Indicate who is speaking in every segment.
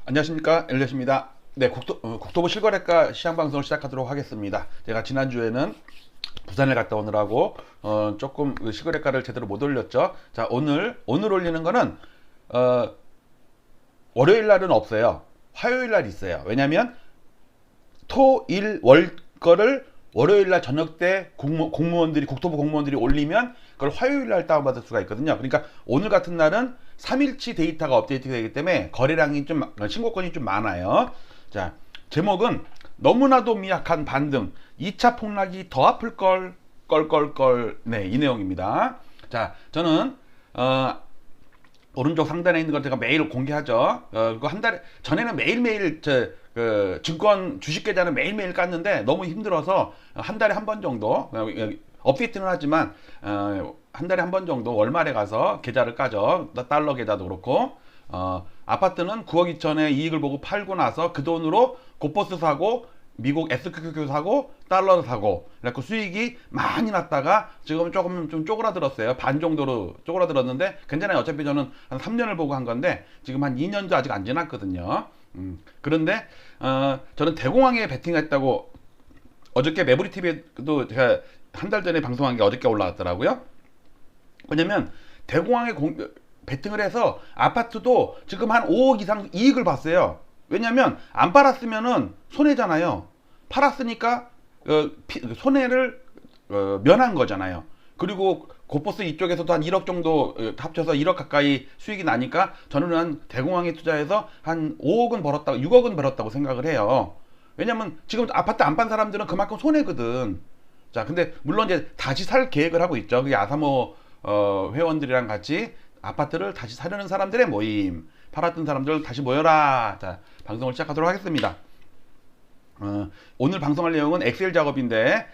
Speaker 1: 안녕하십니까, 엘리엇입니다. 네, 국토부 실거래가 시장방송을 시작하도록 하겠습니다. 제가 지난주에는 부산을 갔다 오느라고 조금 그 실거래가를 제대로 못 올렸죠. 자, 오늘 올리는 거는 월요일 날은 없어요. 화요일 날 있어요. 왜냐면 토, 일, 월 거를 월요일 날 저녁 때 국토부 공무원들이 올리면 그걸 화요일 날 다운받을 수가 있거든요. 그러니까 오늘 같은 날은 3일치 데이터가 업데이트 되기 때문에 거래량이 신고건이 좀 많아요. 자, 제목은 너무나도 미약한 반등 2차 폭락이 더 아플 걸. 네, 이 내용입니다. 자, 저는 오른쪽 상단에 있는 걸 제가 매일 공개하죠. 그거 한 달에 전에는 매일매일 증권 주식 계좌는 매일매일 깠는데 너무 힘들어서 한 달에 한 번 정도 업데이트는 하지만 한 달에 한 번 정도 월말에 가서 계좌를 까죠. 달러 계좌도 그렇고 아파트는 9억 2천에 이익을 보고 팔고 나서 그 돈으로 고퍼스 사고 미국 SQQ 사고 달러 사고 그래서 수익이 많이 났다가 지금 조금 좀 쪼그라들었어요. 반 정도로 쪼그라들었는데 괜찮아요. 어차피 저는 한 3년을 보고 한 건데 지금 한 2년도 아직 안 지났거든요. 그런데 저는 대공황에 베팅했다고 어저께 매부리 TV에도 제가 한 달 전에 방송한 게 어저께 올라왔더라고요. 왜냐면 대공황에 베팅을 해서 아파트도 지금 한 5억 이상 이익을 봤어요. 왜냐면 안 팔았으면은 손해잖아요. 팔았으니까 손해를 면한 거잖아요. 그리고 고퍼스 이쪽에서도 한 1억 정도 합쳐서 1억 가까이 수익이 나니까 저는 한 대공황에 투자해서 한 5억은 벌었다고 6억은 벌었다고 생각을 해요. 왜냐면 지금 아파트 안 판 사람들은 그만큼 손해거든. 자, 근데 물론 이제 다시 살 계획을 하고 있죠. 그게 아사모 회원들이랑 같이 아파트를 다시 사려는 사람들의 모임. 팔았던 사람들 다시 모여라. 자, 방송을 시작하도록 하겠습니다. 오늘 방송할 내용은 엑셀 작업인데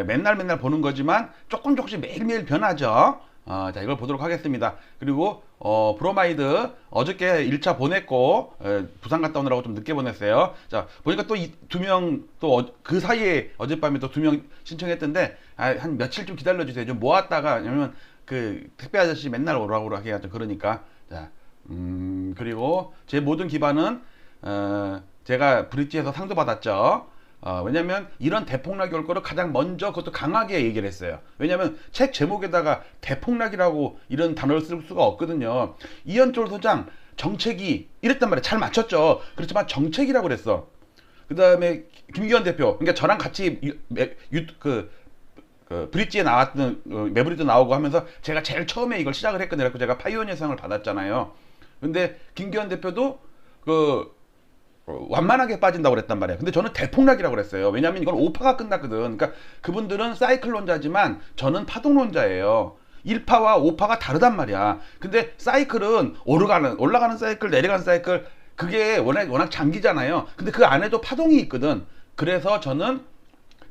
Speaker 1: 맨날 보는 거지만 조금씩 매일매일 변하죠. 자, 이걸 보도록 하겠습니다. 그리고 브로마이드 어저께 1차 보냈고 부산 갔다 오느라고 좀 늦게 보냈어요. 자, 보니까 또 두 명 또 그 사이에 어젯밤에 또 2명 신청했던데 한 며칠 좀 기다려 주세요. 좀 모았다가 왜냐면 그 택배 아저씨 맨날 오라고 하기가 좀 그러니까. 자, 그리고 제 모든 기반은 제가 브릿지에서 상도 받았죠. 왜냐면 이런 대폭락이 올 거를 가장 먼저 그것도 강하게 얘기를 했어요. 왜냐면 책 제목에다가 대폭락이라고 이런 단어를 쓸 수가 없거든요. 이현철 소장 정책이 이랬단 말이에요. 잘 맞췄죠. 그렇지만 정책이라고 그랬어. 그 다음에 김기현 대표, 그러니까 저랑 같이 브릿지에 나왔던 매브리도 나오고 하면서 제가 제일 처음에 이걸 시작을 했거든요. 그래서 제가 파이오니어상을 받았잖아요. 근데 김기현 대표도 완만하게 빠진다고 그랬단 말이에요. 근데 저는 대폭락이라고 그랬어요. 왜냐면 이건 오파가 끝났거든. 그러니까 그분들은 사이클론자지만 저는 파동론자예요. 1파와 5파가 다르단 말이야. 근데 사이클은 올라가는 사이클, 내려가는 사이클, 그게 워낙 장기잖아요. 근데 그 안에도 파동이 있거든. 그래서 저는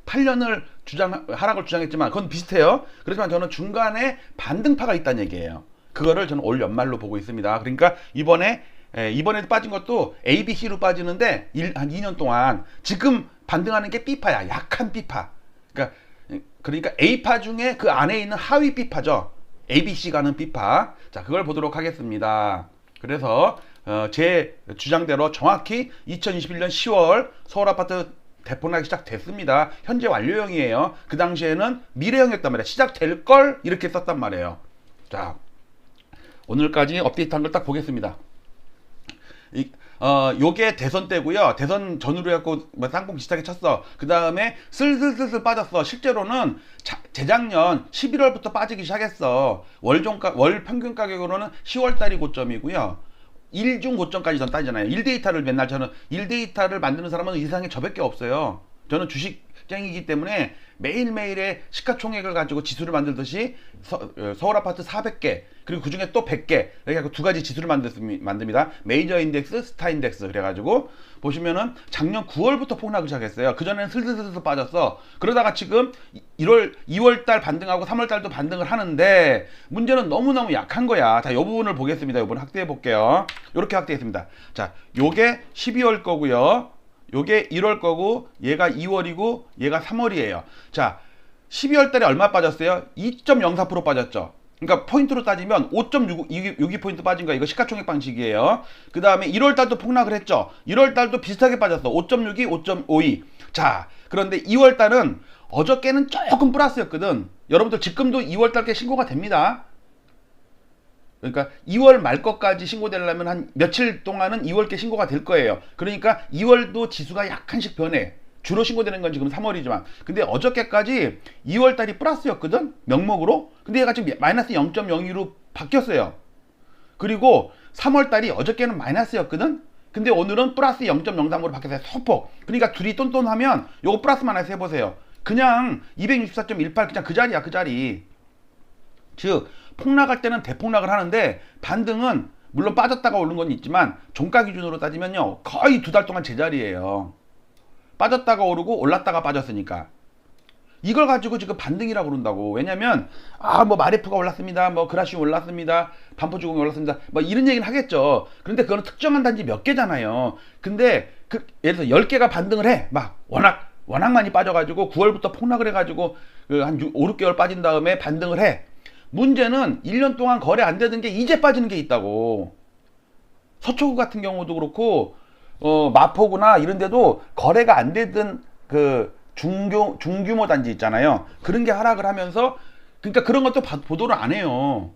Speaker 1: 8년을 하락을 주장했지만 그건 비슷해요. 그렇지만 저는 중간에 반등파가 있다는 얘기예요. 그거를 저는 올 연말로 보고 있습니다. 그러니까 이번에 빠진 것도 A, B, C로 빠지는데 한 2년 동안 지금 반등하는 게 B파야. 약한 B파. 그러니까 A파 중에 그 안에 있는 하위 B파죠. A, B, C 가는 B파. 자, 그걸 보도록 하겠습니다. 그래서 제 주장대로 정확히 2021년 10월 서울 아파트 대폭락이 시작됐습니다. 현재 완료형이에요. 그 당시에는 미래형이었단 말이에요. 시작될 걸 이렇게 썼단 말이에요. 자, 오늘까지 업데이트한 걸 딱 보겠습니다. 요게 대선 때고요. 대선 전후로 해갖고 쌍봉 비슷하게 쳤어. 그 다음에 슬슬 빠졌어. 실제로는 재작년 11월부터 빠지기 시작했어. 월 평균 가격으로는 10월달이 고점이고요. 일중 고점까지 전 따지잖아요. 1데이터를 맨날 저는 1데이터를 만드는 사람은 이 세상에 저밖에 없어요. 저는 주식쟁이기 때문에 매일매일의 시가총액을 가지고 지수를 만들듯이 서울 아파트 400개 그리고 그 중에 또 100개 이렇게 두 가지 지수를 만듭니다. 메이저 인덱스, 스타 인덱스 그래가지고 보시면은 작년 9월부터 폭락을 시작했어요. 그전에는 슬슬 빠졌어. 그러다가 지금 2월달 반등하고 3월달도 반등을 하는데 문제는 너무너무 약한 거야. 자, 이 부분을 보겠습니다. 이번 확대해 볼게요. 이렇게 확대했습니다. 자, 요게 12월 거고요. 요게 1월 거고 얘가 2월이고 얘가 3월이에요. 자, 12월 달에 얼마 빠졌어요? 2.04% 빠졌죠. 그러니까 포인트로 따지면 5.62포인트 빠진 거야. 이거 시가총액 방식이에요. 그 다음에 1월달도 폭락을 했죠. 1월달도 비슷하게 빠졌어. 5.62, 5.52. 자, 그런데 2월달은 어저께는 조금 플러스였거든. 여러분들 지금도 2월달께 신고가 됩니다. 그러니까 2월 말 것까지 신고되려면 한 며칠 동안은 2월께 신고가 될 거예요. 그러니까 2월도 지수가 약간씩 변해. 주로 신고되는 건 지금 3월이지만. 근데 어저께까지 2월달이 플러스였거든? 명목으로. 근데 얘가 지금 마이너스 0.02로 바뀌었어요. 그리고 3월달이 어저께는 마이너스였거든? 근데 오늘은 플러스 0.03으로 바뀌었어요. 소폭. 그러니까 둘이 똔똔하면 요거 플러스 마이너스 해보세요. 그냥 264.18 그냥 그 자리야, 그 자리. 즉 폭락할 때는 대폭락을 하는데 반등은 물론 빠졌다가 오른 건 있지만 종가 기준으로 따지면요 거의 2달 동안 제자리예요. 빠졌다가 오르고 올랐다가 빠졌으니까 이걸 가지고 지금 반등이라고 그런다고. 왜냐면 뭐 마레프가 올랐습니다, 뭐 그라시 올랐습니다, 반포주공이 올랐습니다, 뭐 이런 얘기는 하겠죠. 그런데 그거는 특정한 단지 몇 개잖아요. 근데 예를 들어서 10개가 반등을 해. 막 워낙 많이 빠져가지고 9월부터 폭락을 해가지고 한 5, 6개월 빠진 다음에 반등을 해. 문제는 1년 동안 거래 안 되던 게 이제 빠지는 게 있다고. 서초구 같은 경우도 그렇고 마포구나 이런 데도 거래가 안 되던 그 중규모 단지 있잖아요. 그런 게 하락을 하면서 그러니까 그런 것도 보도를 안 해요.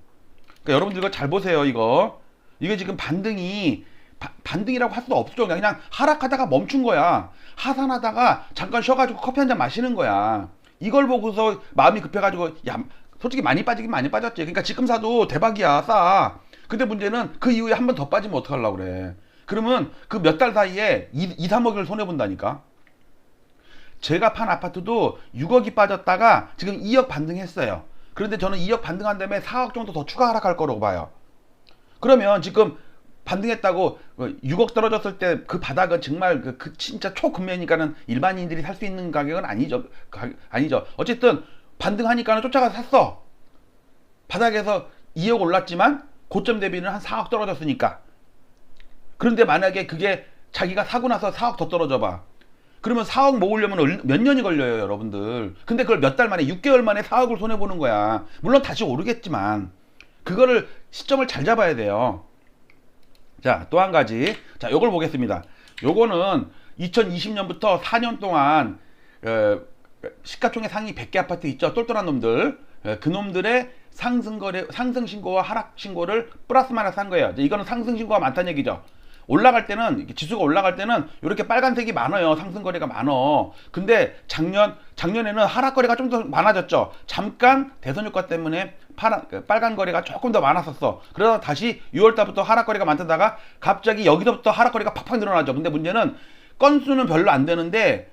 Speaker 1: 그러니까 여러분들 이거 잘 보세요. 이게 지금 반등이라고 할 수도 없죠. 그냥 하락하다가 멈춘 거야. 하산하다가 잠깐 쉬어가지고 커피 한 잔 마시는 거야. 이걸 보고서 마음이 급해가지고 야 솔직히 많이 빠지긴 많이 빠졌지. 그러니까 지금 사도 대박이야, 싸. 근데 문제는 그 이후에 한 번 더 빠지면 어떡하려고 그래. 그러면 그 몇 달 사이에 2, 3억을 손해본다니까. 제가 판 아파트도 6억이 빠졌다가 지금 2억 반등했어요. 그런데 저는 2억 반등한 다음에 4억 정도 더 추가 하락할 거라고 봐요. 그러면 지금 반등했다고 6억 떨어졌을 때 그 바닥은 정말 진짜 초급매니까는 일반인들이 살 수 있는 가격은 아니죠. 아니죠. 어쨌든 반등하니까는 쫓아가서 샀어. 바닥에서 2억 올랐지만 고점 대비는 한 4억 떨어졌으니까. 그런데 만약에 그게 자기가 사고 나서 4억 더 떨어져 봐. 그러면 4억 모으려면 몇 년이 걸려요, 여러분들. 근데 그걸 몇 달 만에 6개월 만에 4억을 손해보는 거야. 물론 다시 오르겠지만 그거를 시점을 잘 잡아야 돼요. 자, 또 한 가지. 자, 요걸 보겠습니다. 요거는 2020년부터 4년 동안 시가총액 상위 100개 아파트 있죠. 똘똘한 놈들. 그 놈들의 상승 신고와 하락 신고를 플러스 마이너스 한 거예요. 이거는 상승 신고가 많다는 얘기죠. 올라갈 때는 지수가 올라갈 때는 이렇게 빨간색이 많아요. 상승 거래가 많어. 근데 작년에는 하락 거래가 좀 더 많아졌죠. 잠깐 대선 효과 때문에 빨간 거래가 조금 더 많았었어. 그러다 다시 6월 달부터 하락 거래가 많다다가 갑자기 여기서부터 하락 거래가 팍팍 늘어나죠. 근데 문제는 건수는 별로 안 되는데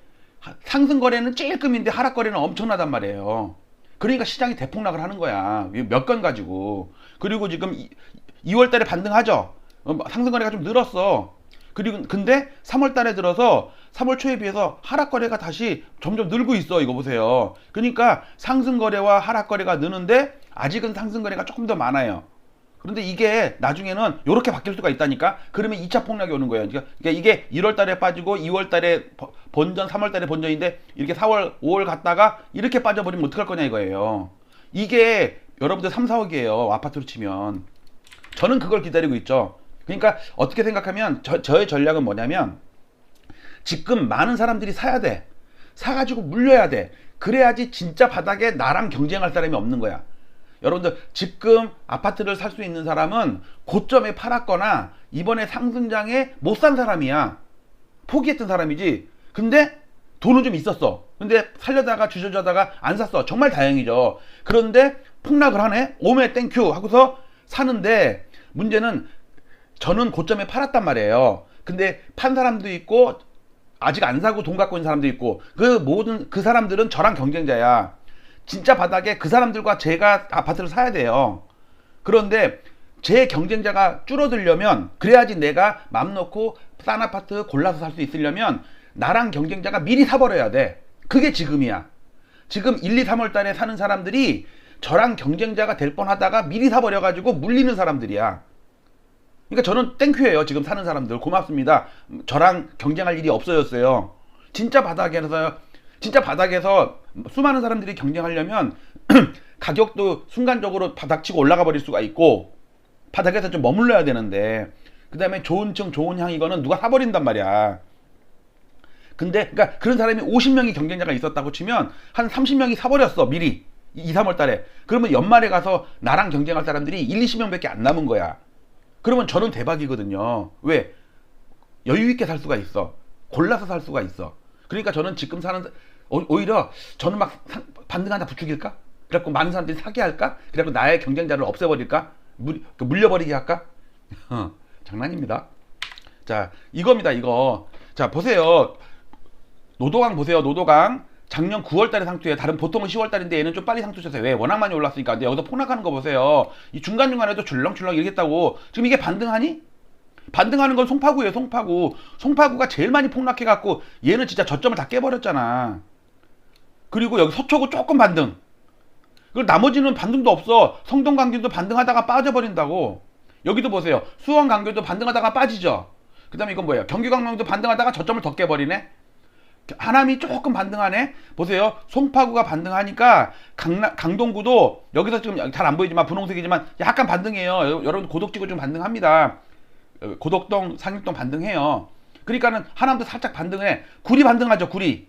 Speaker 1: 상승 거래는 찔끔인데 하락 거래는 엄청나단 말이에요. 그러니까 시장이 대폭락을 하는 거야. 몇 건 가지고. 그리고 지금 2월 달에 반등하죠. 상승 거래가 좀 늘었어. 그리고 근데 3월 달에 들어서 3월 초에 비해서 하락 거래가 다시 점점 늘고 있어. 이거 보세요. 그러니까 상승 거래와 하락 거래가 느는데 아직은 상승 거래가 조금 더 많아요. 그런데 이게 나중에는 이렇게 바뀔 수가 있다니까. 그러면 2차 폭락이 오는 거예요. 그러니까 이게 1월 달에 빠지고 2월 달에 본전, 3월 달에 본전인데 이렇게 4월, 5월 갔다가 이렇게 빠져버리면 어떡할 거냐 이거예요. 이게 여러분들 3, 4억이에요. 아파트로 치면. 저는 그걸 기다리고 있죠. 그러니까 어떻게 생각하면 저의 전략은 뭐냐면 지금 많은 사람들이 사야 돼. 사가지고 물려야 돼. 그래야지 진짜 바닥에 나랑 경쟁할 사람이 없는 거야. 여러분들 지금 아파트를 살 수 있는 사람은 고점에 팔았거나 이번에 상승장에 못 산 사람이야. 포기했던 사람이지. 근데 돈은 좀 있었어. 근데 살려다가 주저자다가 안 샀어. 정말 다행이죠. 그런데 폭락을 하네. 오메 땡큐 하고서 사는데 문제는 저는 고점에 팔았단 말이에요. 근데 판 사람도 있고 아직 안 사고 돈 갖고 있는 사람도 있고 그 사람들은 저랑 경쟁자야. 진짜 바닥에 그 사람들과 제가 아파트를 사야 돼요. 그런데 제 경쟁자가 줄어들려면 그래야지 내가 맘 놓고 싼 아파트 골라서 살 수 있으려면 나랑 경쟁자가 미리 사버려야 돼. 그게 지금이야. 지금 1, 2, 3월 달에 사는 사람들이 저랑 경쟁자가 될 뻔하다가 미리 사버려가지고 물리는 사람들이야. 그러니까 저는 땡큐예요. 지금 사는 사람들 고맙습니다. 저랑 경쟁할 일이 없어졌어요. 진짜 바닥에서 수많은 사람들이 경쟁하려면 가격도 순간적으로 바닥치고 올라가 버릴 수가 있고 바닥에서 좀 머물러야 되는데 그 다음에 좋은 층 좋은 향 이거는 누가 사버린단 말이야. 근데 그러니까 그런 사람이 50명이 경쟁자가 있었다고 치면 한 30명이 사버렸어 미리 2, 3월 달에. 그러면 연말에 가서 나랑 경쟁할 사람들이 1, 20명밖에 안 남은 거야. 그러면 저는 대박이거든요. 왜? 여유 있게 살 수가 있어. 골라서 살 수가 있어. 그러니까 저는 지금 사는 오히려 저는 막 반등 하나 부추길까? 그래갖고 많은 사람들이 사게 할까? 그래갖고 나의 경쟁자를 없애버릴까? 물려버리게 할까? 장난입니다. 자, 이겁니다, 이거. 자, 보세요. 노도강 보세요, 노도강. 작년 9월달에 상투에 다른 보통은 10월달인데 얘는 좀 빨리 상투 쳤어요. 왜? 워낙 많이 올랐으니까. 근데 여기서 폭락하는 거 보세요. 이 중간중간에도 줄렁줄렁 이러겠다고. 지금 이게 반등하니? 반등하는 건 송파구예요, 송파구. 송파구가 제일 많이 폭락해갖고 얘는 진짜 저점을 다 깨버렸잖아. 그리고 여기 서초구 조금 반등. 그리고 나머지는 반등도 없어. 성동강변도 반등하다가 빠져버린다고. 여기도 보세요. 수원강변도 반등하다가 빠지죠. 그 다음에 이건 뭐예요? 경기광명도 반등하다가 저점을 더 깨버리네. 하남이 조금 반등하네. 보세요. 송파구가 반등하니까 강동구도 여기서 지금 잘 안 보이지만 분홍색이지만 약간 반등해요. 여러분 고덕지구 좀 반등합니다. 고덕동, 상일동 반등해요. 그러니까는 하남도 살짝 반등해. 구리 반등하죠, 구리.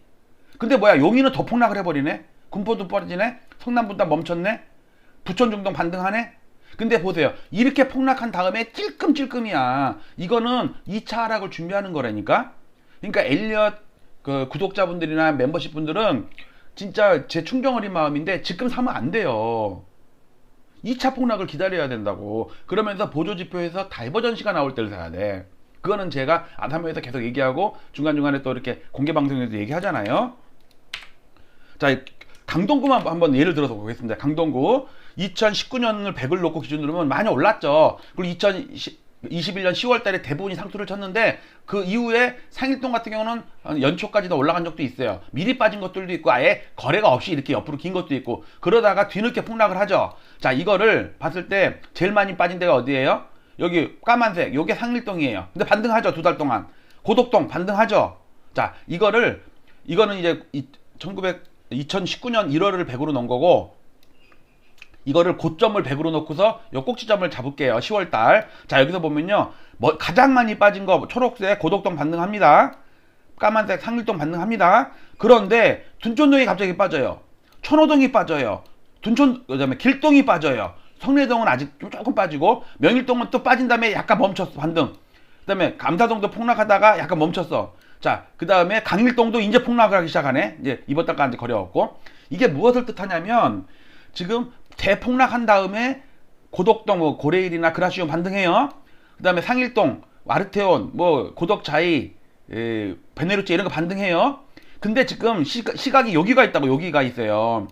Speaker 1: 근데 뭐야, 용인은 더 폭락을 해버리네. 군포도 빠지네. 성남분당 멈췄네. 부천 중동 반등하네. 근데 보세요. 이렇게 폭락한 다음에 찔끔찔끔이야. 이거는 2차 하락을 준비하는 거라니까. 그러니까 엘리엇 그 구독자분들이나 멤버십 분들은 진짜 제 충정어린 마음인데 지금 사면 안 돼요. 2차 폭락을 기다려야 된다고. 그러면서 보조지표에서 다이버전시가 나올 때를 사야 돼. 그거는 제가 아담에서 계속 얘기하고 중간중간에 또 이렇게 공개방송에도 얘기하잖아요. 자, 강동구만 한번 예를 들어서 보겠습니다. 강동구 2019년을 100을 놓고 기준으로 보면 많이 올랐죠. 그리고 2021년 10월 달에 대부분이 상투를 쳤는데 그 이후에 상일동 같은 경우는 연초까지도 올라간 적도 있어요. 미리 빠진 것들도 있고 아예 거래가 없이 이렇게 옆으로 긴 것도 있고 그러다가 뒤늦게 폭락을 하죠. 자, 이거를 봤을 때 제일 많이 빠진 데가 어디예요? 여기 까만색 요게 상일동이에요. 근데 반등하죠. 2달 동안. 고덕동 반등하죠. 자, 이거는 이제 2019년 1월을 100으로 넣은 거고 이거를 고점을 100으로 놓고서 요 꼭지점을 잡을게요. 10월달. 자, 여기서 보면요. 뭐 가장 많이 빠진 거 초록색 고덕동 반등합니다. 까만색 상일동 반등합니다. 그런데 둔촌동이 갑자기 빠져요. 천호동이 빠져요. 그다음에 길동이 빠져요. 성내동은 아직 좀 조금 빠지고 명일동은 또 빠진 다음에 약간 멈췄어. 반등. 그다음에 감사동도 폭락하다가 약간 멈췄어. 자, 그다음에 강일동도 이제 폭락을 하기 시작하네. 이제 이번 달까지 거래없고. 이게 무엇을 뜻하냐면 지금 대폭락한 다음에 고덕동, 뭐 고레일이나 그라시움 반등해요. 그 다음에 상일동, 와르테온, 뭐 고덕자이, 베네루체 이런 거 반등해요. 근데 지금 시각이 여기가 있다고. 여기가 있어요.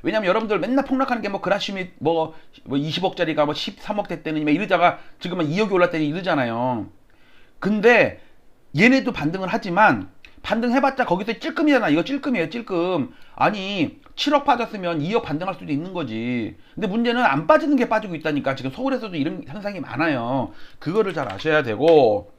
Speaker 1: 왜냐면 여러분들 맨날 폭락하는 게 뭐 그라시움이 뭐 20억짜리가 뭐 13억 됐다니 이러다가 지금은 2억이 올랐다니 이러잖아요. 근데 얘네도 반등을 하지만 반등해봤자 거기서 찔끔이잖아. 이거 찔끔이에요, 찔끔. 아니 7억 빠졌으면 2억 반등할 수도 있는 거지. 근데 문제는 안 빠지는 게 빠지고 있다니까. 지금 서울에서도 이런 현상이 많아요. 그거를 잘 아셔야 되고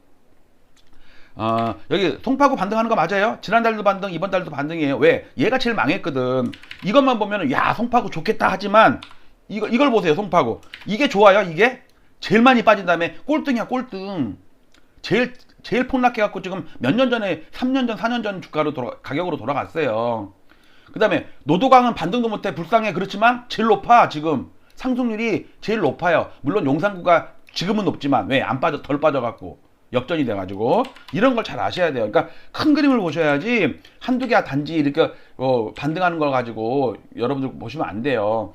Speaker 1: 여기 송파구 반등하는 거 맞아요? 지난달도 반등, 이번 달도 반등이에요. 왜? 얘가 제일 망했거든. 이것만 보면은 야 송파구 좋겠다 하지만 이걸 보세요. 송파구 이게 좋아요. 이게 제일 많이 빠진 다음에 꼴등이야, 꼴등. 제일 폭락해갖고 지금 몇 년 전에 3년 전, 4년 전 주가로 가격으로 돌아갔어요. 그 다음에 노도강은 반등도 못해 불쌍해. 그렇지만 제일 높아. 지금 상승률이 제일 높아요. 물론 용산구가 지금은 높지만 왜 안 빠져, 덜 빠져갖고 역전이 돼가지고 이런 걸 잘 아셔야 돼요. 그러니까 큰 그림을 보셔야지 한두 개 단지 이렇게 반등하는 걸 가지고 여러분들 보시면 안 돼요.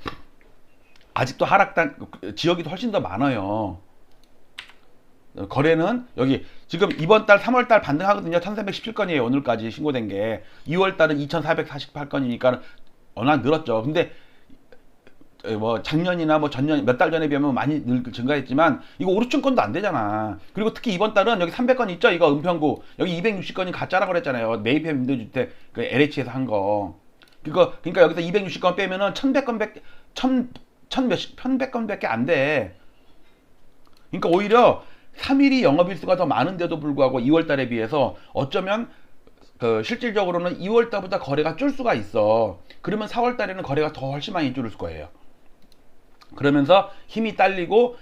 Speaker 1: 아직도 하락단 지역이 훨씬 더 많아요. 거래는 여기 지금 이번 달 3월 달 반등하거든요. 1317건이에요. 오늘까지 신고된 게. 2월 달은 2448건이니까 워낙 늘었죠. 근데 뭐 작년이나 뭐 전년 몇 달 전에 비하면 많이 증가했지만 이거 오르춘건도 안 되잖아. 그리고 특히 이번 달은 여기 300건 있죠. 이거 은평구 여기 260건이 가짜라고 그랬잖아요. 매입해 임대주택 그 LH에서 한 거. 그러니까 여기서 260건 빼면은 1100건밖에 안 돼. 그러니까 오히려 3일이 영업일수가 더 많은데도 불구하고 2월 달에 비해서 어쩌면 그 실질적으로는 2월 달보다 거래가 줄 수가 있어. 그러면 4월 달에는 거래가 더 훨씬 많이 줄을 거예요. 그러면서 힘이 딸리고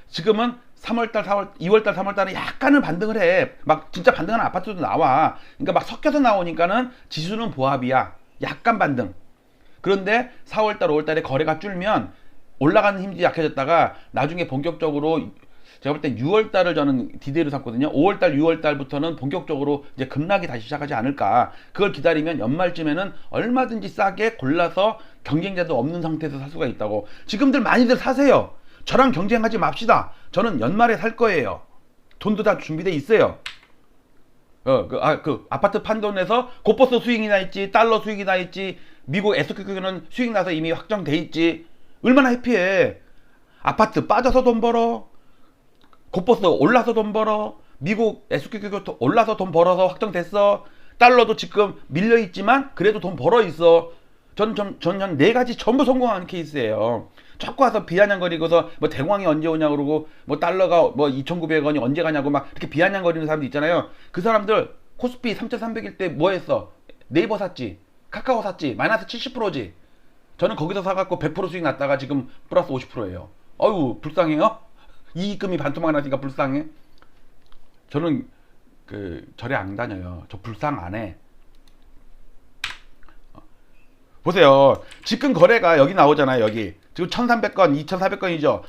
Speaker 1: 지금은 3월 달, 4월, 2월 달, 3월 달은 약간은 반등을 해. 막 진짜 반등하는 아파트도 나와. 그러니까 막 섞여서 나오니까는 지수는 보합이야. 약간 반등. 그런데 4월 달, 5월 달에 거래가 줄면 올라가는 힘이 약해졌다가 나중에 본격적으로 제가 볼 때 6월 달을 저는 디데이로 삼거든요. 5월 달, 6월 달부터는 본격적으로 이제 급락이 다시 시작하지 않을까. 그걸 기다리면 연말쯤에는 얼마든지 싸게 골라서 경쟁자도 없는 상태에서 살 수가 있다고. 지금들 많이들 사세요. 저랑 경쟁하지 맙시다. 저는 연말에 살 거예요. 돈도 다 준비돼 있어요. 그 아파트 판돈에서 고버스 수익이 나 있지, 달러 수익이 나 있지, 미국 SQQ는 수익 나서 이미 확정돼 있지. 얼마나 해피해. 아파트 빠져서 돈 벌어. 고버스 올라서 돈 벌어. 미국 SQQ도 올라서 돈 벌어서 확정됐어. 달러도 지금 밀려 있지만 그래도 돈 벌어 있어. 전 네 가지 전부 성공하는 케이스예요. 자꾸 와서 비아냥거리고서 뭐 대광이 언제 오냐 그러고 뭐 달러가 뭐 2,900원이 언제 가냐고 막 이렇게 비아냥거리는 사람들 있잖아요. 그 사람들 코스피 3,300일 때 뭐 했어? 네이버 샀지, 카카오 샀지, 마이너스 70%지. 저는 거기서 사갖고 100% 수익 났다가 지금 플러스 50%예요. 어유 불쌍해요? 이익금이 반토막 나니까 불쌍해? 저는 그 절에 안 다녀요. 저 불쌍 안 해. 보세요. 지금 거래가 여기 나오잖아요. 여기 지금 1300건 2400건이죠.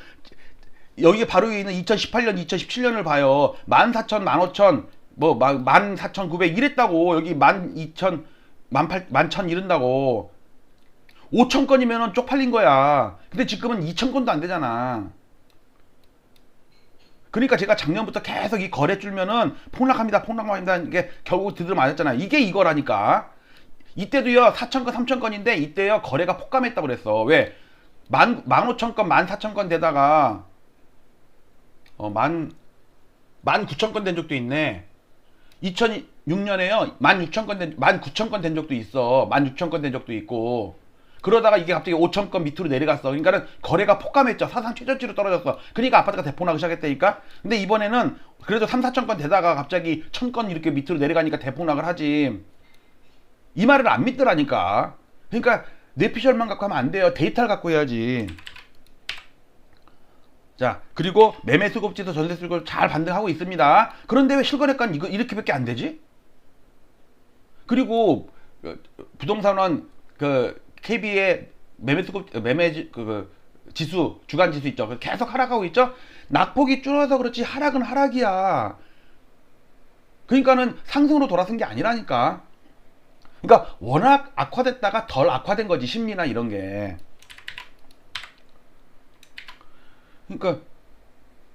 Speaker 1: 여기 바로 위에 있는 2018년 2017년을 봐요. 14,000 15,000 뭐 14,900 이랬다고. 여기 12,000 11,000 이른다고. 5,000건이면 쪽팔린 거야. 근데 지금은 2,000건도 안 되잖아. 그러니까 제가 작년부터 계속 이 거래 줄면은 폭락합니다, 폭락합니다. 이게 결국 드들 맞았잖아. 이게 이거라니까. 이때도요 4,000건 3,000건인데 이때요 거래가 폭감했다고 그랬어. 왜? 15,000건 14,000건 되다가 19,000건 된 적도 있네. 2006년에요 19,000건 된 적도 있어. 16,000건 된 적도 있고. 그러다가 이게 갑자기 5,000건 밑으로 내려갔어. 그러니까는 거래가 폭감했죠. 사상 최저치로 떨어졌어. 그러니까 아파트가 대폭락을 시작했다니까. 근데 이번에는 그래도 3, 4,000건 되다가 갑자기 1,000건 이렇게 밑으로 내려가니까 대폭락을 하지. 이 말을 안 믿더라니까. 그러니까 뇌피셜만 갖고 하면 안 돼요. 데이터를 갖고 해야지. 자, 그리고 매매 수급지수 전세 수급 잘 반등하고 있습니다. 그런데 왜 실거래가는 이렇게밖에 안 되지? 그리고 부동산원 KB의 매매 수급 지수 주간 지수 있죠. 계속 하락하고 있죠. 낙폭이 줄어서 그렇지 하락은 하락이야. 그러니까는 상승으로 돌아선 게 아니라니까. 그러니까 워낙 악화됐다가 덜 악화된 거지, 심리나 이런 게. 그러니까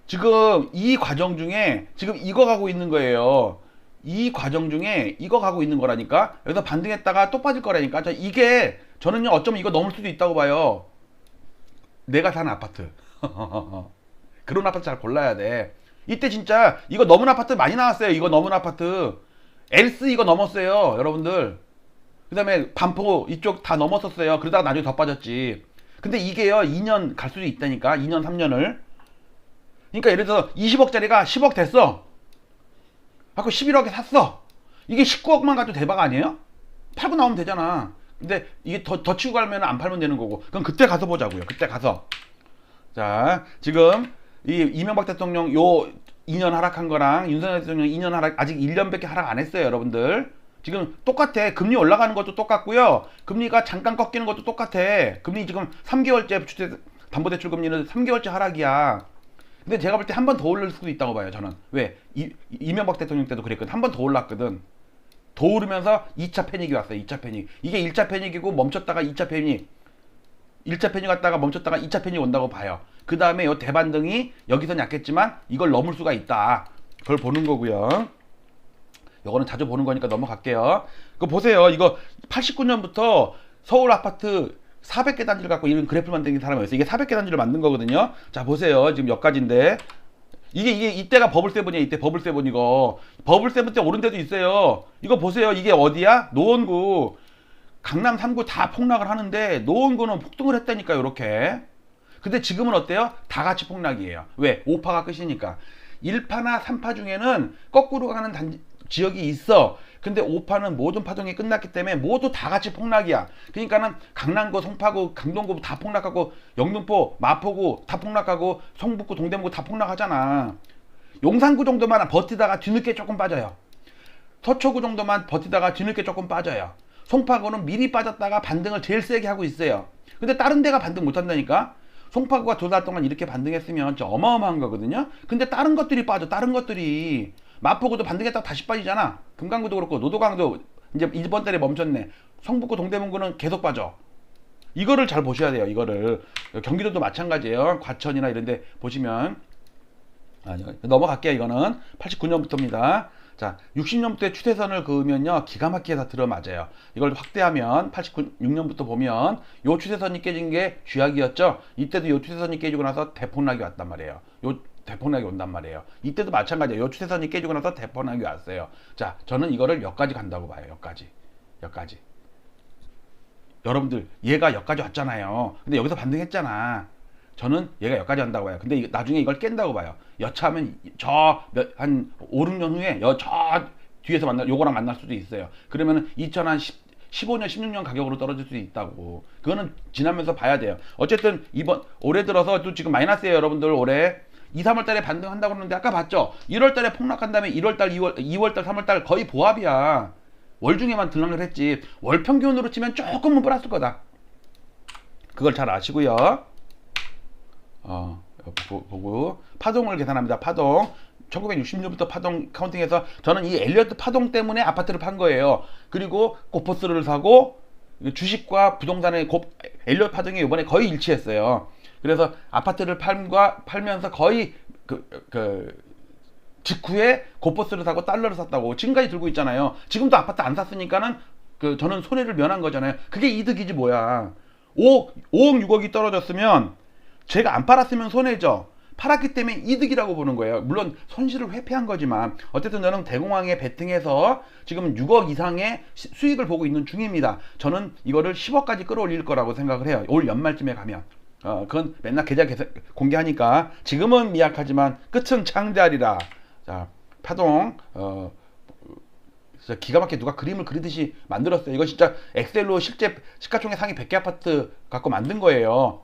Speaker 1: 지금 이 과정 중에 지금 이거 가고 있는 거예요. 이 과정 중에 이거 가고 있는 거라니까. 여기서 반등했다가 또 빠질 거라니까. 이게 저는요 어쩌면 이거 넘을 수도 있다고 봐요. 내가 사는 아파트. 그런 아파트 잘 골라야 돼. 이때 진짜 이거 넘은 아파트 많이 나왔어요. 이거 넘은 아파트 엘스 이거 넘었어요 여러분들. 그 다음에 반포 이쪽 다 넘었었어요. 그러다가 나중에 더 빠졌지. 근데 이게요 2년 갈 수도 있다니까. 2년 3년을. 그러니까 예를 들어서 20억짜리가 10억 됐어. 갖고 11억에 샀어. 이게 19억만 가도 대박 아니에요? 팔고 나오면 되잖아. 근데 이게 더 치고 가면 안 팔면 되는 거고. 그럼 그때 가서 보자고요. 그때 가서. 자, 지금 이 이명박 대통령 요 2년 하락한 거랑 윤석열 대통령 2년 하락 아직 1년밖에 하락 안 했어요, 여러분들. 지금 똑같아. 금리 올라가는 것도 똑같고요. 금리가 잠깐 꺾이는 것도 똑같아. 금리 지금 3개월째 담보대출 금리는 3개월째 하락이야. 근데 제가 볼 때 한 번 더 오를 수도 있다고 봐요, 저는. 왜? 이명박 대통령 때도 그랬거든. 한 번 더 올랐거든. 더 오르면서 2차 패닉이 왔어요. 2차 패닉. 이게 1차 패닉이고 멈췄다가 2차 패닉. 1차 패닉 왔다가 멈췄다가 2차 패닉 온다고 봐요. 그 다음에 요 대반등이 여기선 약했지만 이걸 넘을 수가 있다. 그걸 보는 거고요. 요거는 자주 보는 거니까 넘어갈게요. 그거 보세요. 이거 89년부터 서울 아파트 400개 단지를 갖고 이런 그래프를 만든 사람이 있어요. 이게 400개 단지를 만든 거거든요. 자, 보세요. 지금 몇 가지인데. 이게 이때가 버블7이야. 이때 버블7 이거. 버블7 때 오른 데도 있어요. 이거 보세요. 이게 어디야? 노원구. 강남 3구 다 폭락을 하는데 노원구는 폭등을 했다니까 요렇게. 근데 지금은 어때요? 다 같이 폭락이에요. 왜? 5파가 끝이니까. 1파나 3파 중에는 거꾸로 가는 지역이 있어. 근데 5파는 모든 파동이 끝났기 때문에 모두 다 같이 폭락이야. 그러니까는 강남구, 송파구, 강동구 다 폭락하고 영등포, 마포구 다 폭락하고 성북구, 동대문구 다 폭락하잖아. 용산구 정도만 버티다가 뒤늦게 조금 빠져요. 서초구 정도만 버티다가 뒤늦게 조금 빠져요. 송파구는 미리 빠졌다가 반등을 제일 세게 하고 있어요. 근데 다른 데가 반등 못 한다니까? 송파구가 2달 동안 이렇게 반등했으면 진짜 어마어마한 거거든요. 근데 다른 것들이 빠져. 다른 것들이 마포구도 반등했다가 다시 빠지잖아. 금강구도 그렇고 노도강도 이제 이번 달에 멈췄네. 성북구, 동대문구는 계속 빠져. 이거를 잘 보셔야 돼요. 이거를. 경기도도 마찬가지예요. 과천이나 이런 데 보시면 넘어갈게요. 이거는 89년부터입니다. 자, 60년부터의 추세선을 그으면요 기가 막히게 다 들어맞아요. 이걸 확대하면 86년부터 보면 요 추세선이 깨진 게 쥐약이었죠. 이때도 요 추세선이 깨지고 나서 대폭락이 왔단 말이에요. 요 대폭락이 온단 말이에요. 이때도 마찬가지예요. 요 추세선이 깨지고 나서 대폭락이 왔어요. 자, 저는 이거를 여기까지 간다고 봐요. 여기까지. 여러분들 얘가 여기까지 왔잖아요. 근데 여기서 반등했잖아. 저는 얘가 여기까지 한다고 봐요. 근데 나중에 이걸 깬다고 봐요. 여차하면 한 5, 6년 후에 저 뒤에서 요거랑 만날 수도 있어요. 그러면은 15년, 16년 가격으로 떨어질 수도 있다고. 그거는 지나면서 봐야 돼요. 어쨌든 올해 들어서 또 지금 마이너스예요, 여러분들. 올해 2, 3월 달에 반등한다고 그러는데 아까 봤죠? 1월 달에 폭락한 다음에 1월 달, 2월 달, 3월 달 거의 보합이야. 월 중에만 등락을 했지. 월 평균으로 치면 조금은 플러스 거다. 그걸 잘 아시고요. 보고 파동을 계산합니다. 파동 1960년부터 파동 카운팅해서 저는 이 엘리어트 파동 때문에 아파트를 판 거예요. 그리고 코포스를 사고 주식과 부동산의 엘리어트 파동이 이번에 거의 일치했어요. 그래서 아파트를 팔면서 거의 직후에 고포스를 사고 달러를 샀다고 지금까지 들고 있잖아요. 지금도 아파트 안 샀으니까는 저는 손해를 면한 거잖아요. 그게 이득이지 뭐야. 5억 6억이 떨어졌으면 제가 안 팔았으면 손해죠. 팔았기 때문에 이득이라고 보는 거예요. 물론 손실을 회피한 거지만 어쨌든 저는 대공황에 베팅해서 지금 6억 이상의 수익을 보고 있는 중입니다. 저는 이거를 10억까지 끌어올릴 거라고 생각을 해요. 올 연말쯤에 가면. 그건 맨날 계좌 공개하니까 지금은 미약하지만 끝은 창대하리라. 자, 파동 진짜 기가 막히게 누가 그림을 그리듯이 만들었어요. 이거 진짜 엑셀로 실제 시가총액 상위 100개 아파트 갖고 만든 거예요.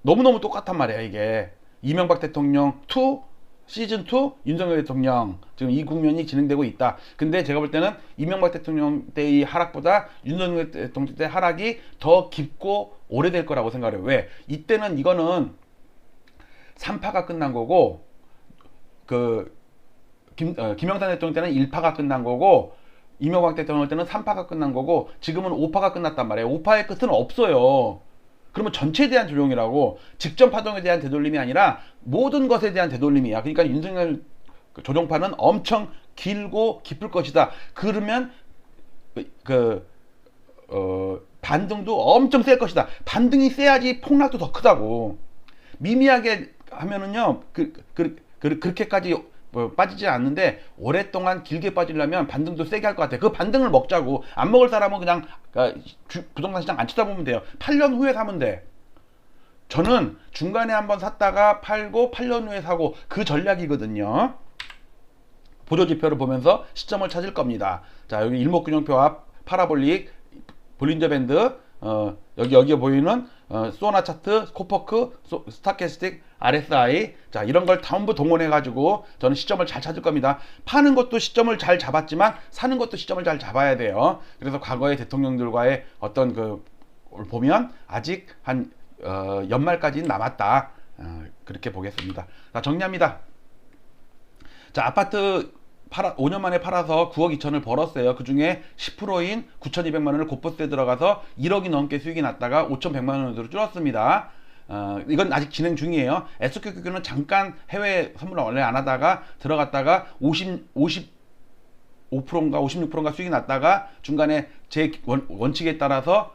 Speaker 1: 너무너무 똑같단 말이야. 이게 이명박 대통령 2 시즌2 윤석열 대통령 지금 이 국면이 진행되고 있다. 근데 제가 볼 때는 이명박 대통령 때의 하락보다 윤석열 대통령 때 하락이 더 깊고 오래될 거라고 생각해요. 왜? 이때는 이거는 3파가 끝난 거고 김영삼 대통령 때는 1파가 끝난 거고 이명박 대통령 때는 3파가 끝난 거고 지금은 5파가 끝났단 말이에요. 5파의 끝은 없어요. 그러면 전체에 대한 조정이라고 직전 파동에 대한 되돌림이 아니라 모든 것에 대한 되돌림이야. 그러니까 윤석열 조정파는 엄청 길고 깊을 것이다. 그러면 반등도 엄청 셀 것이다. 반등이 세야지 폭락도 더 크다고. 미미하게 하면은요 그렇게까지 빠지지 않는데 오랫동안 길게 빠지려면 반등도 세게 할 것 같아요. 그 반등을 먹자고. 안 먹을 사람은 그냥 부동산 시장 안 쳐다보면 돼요. 8년 후에 사면 돼. 저는 중간에 한번 샀다가 팔고 8년 후에 사고 그 전략이거든요. 보조지표를 보면서 시점을 찾을 겁니다. 자, 여기 일목균형표 앞 파라볼릭 볼린저 밴드 여기에 보이는 소나 차트, 코퍼크, 스타캐스틱, RSI 자 이런 걸 전부 동원해 가지고 저는 시점을 잘 찾을 겁니다. 파는 것도 시점을 잘 잡았지만 사는 것도 시점을 잘 잡아야 돼요. 그래서 과거의 대통령들과의 어떤 보면 아직 한 연말까지는 남았다. 그렇게 보겠습니다. 자, 정리합니다. 자, 아파트 5년 만에 팔아서 9억 2천을 벌었어요. 그 중에 10%인 9,200만 원을 고포스에 들어가서 1억이 넘게 수익이 났다가 5,100만 원으로 줄었습니다. 이건 아직 진행 중이에요. SQQQ는 잠깐 해외 선물을 원래 안 하다가 들어갔다가 55%인가 56%인가 수익이 났다가 중간에 제 원칙에 따라서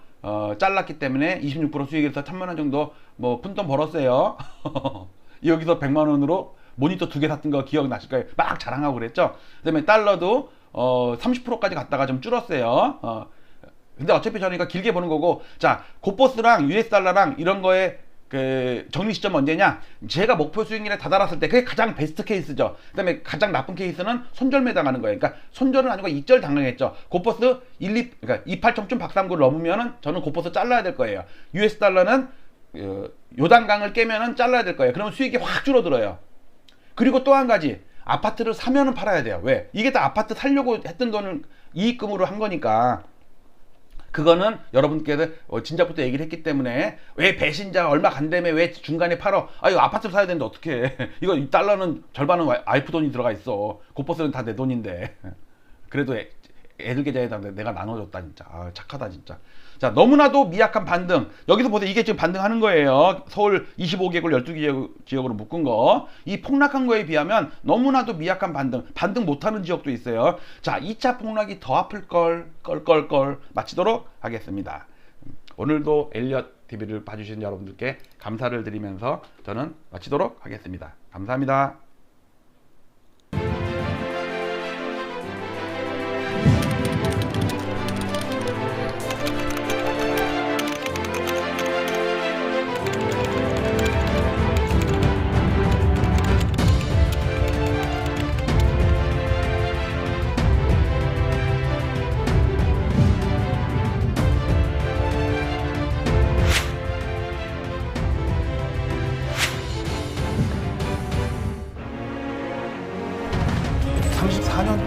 Speaker 1: 잘랐기 때문에 26% 수익에서 1,000만 원 정도 푼돈 벌었어요. 여기서 100만 원으로 모니터 2개 샀던 거 기억나실 거예요. 막 자랑하고 그랬죠. 그 다음에 달러도 30%까지 갔다가 좀 줄었어요. 근데 어차피 저니까 길게 보는 거고, 자, 고포스랑 US 달러랑 이런 거에 그 정리 시점 언제냐? 제가 목표 수익률에 다다랐을 때 그게 가장 베스트 케이스죠. 그다음에 가장 나쁜 케이스는 손절매 당하는 거예요. 그러니까 손절은 아니고 익절 당하겠죠. 고퍼스 그러니까 28.점 박삼구를 넘으면은 저는 고퍼스 잘라야 될 거예요. US 달러는 요단강을 깨면은 잘라야 될 거예요. 그러면 수익이 확 줄어들어요. 그리고 또 한 가지, 아파트를 사면은 팔아야 돼요. 왜? 이게 다 아파트 살려고 했던 돈을 이익금으로 한 거니까. 그거는 여러분께서 진작부터 얘기를 했기 때문에, 왜 배신자 얼마 간다며 왜 중간에 팔어? 아, 이거 아파트 사야 되는데 어떡해. 이거 이 달러는 절반은 와이프 돈이 들어가 있어. 고퍼스는 다 내 돈인데. 그래도 애들 계좌에다 내가 나눠줬다 진짜. 아, 착하다 진짜. 자, 너무나도 미약한 반등. 여기서 보세요. 이게 지금 반등하는 거예요. 서울 25개국 12지역으로 묶은 거. 이 폭락한 거에 비하면 너무나도 미약한 반등 못하는 지역도 있어요. 자, 2차 폭락이 더 아플 걸 마치도록 하겠습니다. 오늘도 엘리엇 TV를 봐주신 여러분들께 감사를 드리면서 저는 마치도록 하겠습니다. 감사합니다.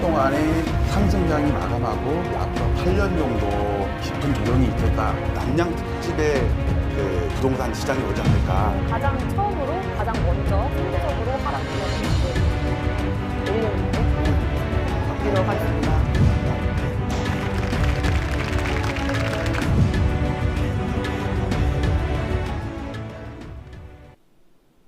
Speaker 1: 동안의 상승장이 마감하고 앞으로 8년 정도 깊은 조정이 있겠다. 남양 특집의 그 부동산 시장이 오지 않을까.
Speaker 2: 가장 처음으로 가장 먼저 상대적으로 하락기가 있는 내일은 이뤄가지고